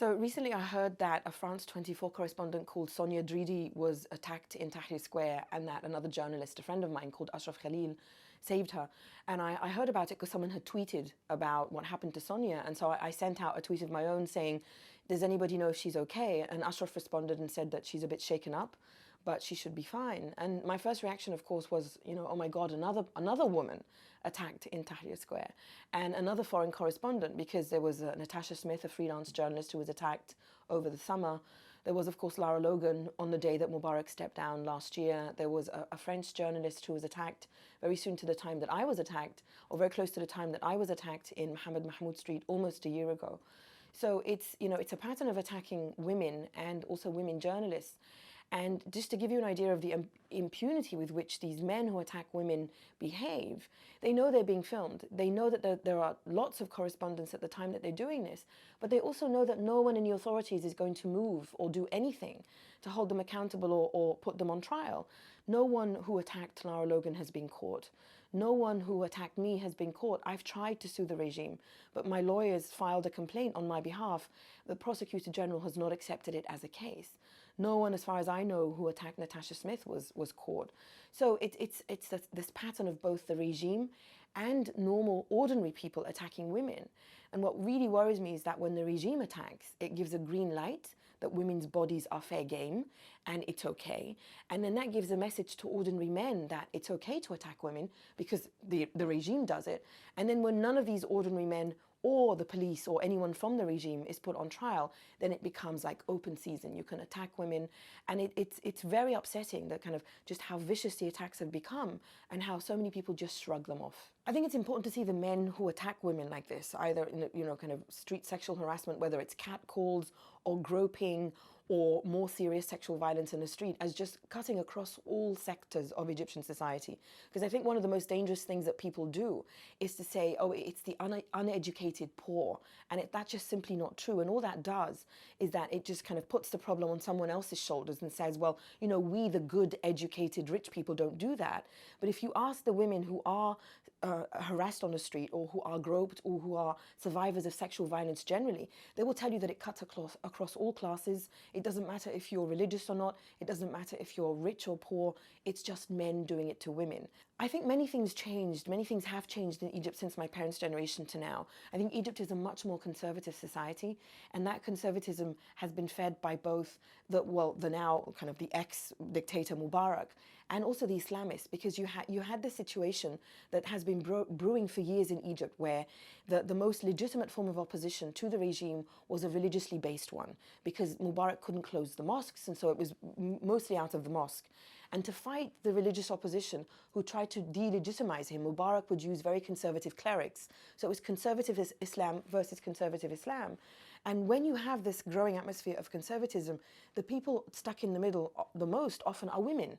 So recently I heard that a France 24 correspondent called Sonia Dridi was attacked in Tahrir Square, and that another journalist, a friend of mine called Ashraf Khalil, saved her. And I heard about it because someone had tweeted about what happened to Sonia. And so I sent out a tweet of my own saying, does anybody know if she's okay? And Ashraf responded and said that she's a bit shaken up, but she should be fine. And my first reaction, of course, was, oh my God, another woman attacked in Tahrir Square, and another foreign correspondent, because there was Natasha Smith, a freelance journalist, who was attacked over the summer. There was, of course, Lara Logan on the day that Mubarak stepped down last year. There was a French journalist who was attacked very soon to the time that I was attacked, or very close to the time that I was attacked in Mohammed Mahmoud Street almost a year ago. So it's a pattern of attacking women and also women journalists. And just to give you an idea of the impunity with which these men who attack women behave, they know they're being filmed. They know that there are lots of correspondents at the time that they're doing this, but they also know that no one in the authorities is going to move or do anything to hold them accountable or put them on trial. No one who attacked Lara Logan has been caught. No one who attacked me has been caught. I've tried to sue the regime, but my lawyers filed a complaint on my behalf. The prosecutor general has not accepted it as a case. No one, as far as I know, who attacked Natasha Smith was caught. So it's this pattern of both the regime and normal, ordinary people attacking women. And what really worries me is that when the regime attacks, it gives a green light that women's bodies are fair game and it's okay. And then that gives a message to ordinary men that it's okay to attack women because the regime does it. And then when none of these ordinary men or the police or anyone from the regime is put on trial, then it becomes like open season. You can attack women, and it's very upsetting that kind of just how vicious the attacks have become and how so many people just shrug them off. I think it's important to see the men who attack women like this, either in kind of street sexual harassment, whether it's catcalls or groping or more serious sexual violence in the street, as just cutting across all sectors of Egyptian society. Because I think one of the most dangerous things that people do is to say, oh, it's the uneducated poor. And that's just simply not true. And all that does is that it just kind of puts the problem on someone else's shoulders and says, well, we, the good, educated, rich people, don't do that. But if you ask the women who are harassed on the street, or who are groped, or who are survivors of sexual violence generally, they will tell you that it cuts across all classes. It doesn't matter if you're religious or not. It doesn't matter if you're rich or poor. It's just men doing it to women. I think many things changed. Many things have changed in Egypt since my parents' generation to now. I think Egypt is a much more conservative society, and that conservatism has been fed by both the now kind of the ex-dictator Mubarak and also the Islamists, because you had this situation that has been brewing for years in Egypt, where the most legitimate form of opposition to the regime was a religiously based one, because Mubarak couldn't close the mosques, and so it was mostly out of the mosque. And to fight the religious opposition who tried to delegitimize him, Mubarak would use very conservative clerics. So it was conservative Islam versus conservative Islam. And when you have this growing atmosphere of conservatism, the people stuck in the middle the most often are women.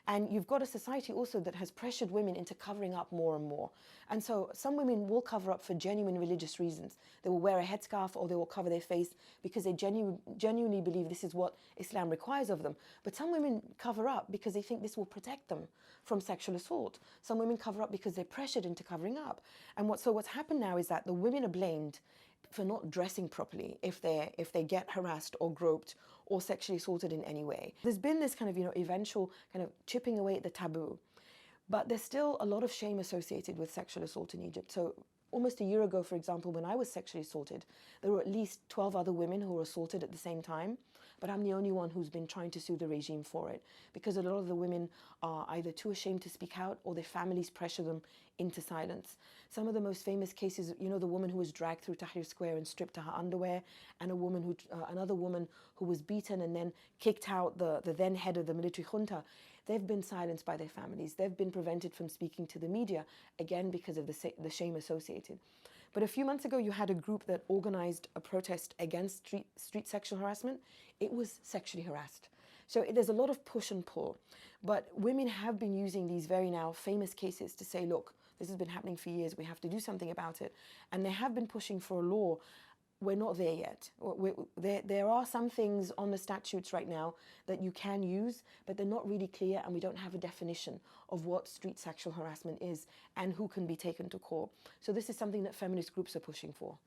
And you've got a society also that has pressured women into covering up more and more. And so some women will cover up for genuine religious reasons. They will wear a headscarf, or they will cover their face because they genuinely believe this is what Islam requires of them. But some women cover up because they think this will protect them from sexual assault. Some women cover up because they're pressured into covering up. And what's happened now is that the women are blamed for not dressing properly if they get harassed or groped or sexually assaulted in any way. There's been this kind of eventual kind of chipping away at the taboo, but there's still a lot of shame associated with sexual assault in Egypt. So almost a year ago, for example, when I was sexually assaulted, there were at least 12 other women who were assaulted at the same time, but I'm the only one who's been trying to sue the regime for it, because a lot of the women are either too ashamed to speak out, or their families pressure them into silence. Some of the most famous cases, the woman who was dragged through Tahrir Square and stripped to her underwear, and another woman who was beaten and then kicked out the then head of the military junta. They've been silenced by their families. They've been prevented from speaking to the media, again, because of the shame associated. But a few months ago, you had a group that organized a protest against street sexual harassment. It was sexually harassed. So there's a lot of push and pull. But women have been using these very now famous cases to say, look, this has been happening for years. We have to do something about it. And they have been pushing for a law. We're not there yet. There are some things on the statutes right now that you can use, but they're not really clear, and we don't have a definition of what street sexual harassment is and who can be taken to court. So this is something that feminist groups are pushing for.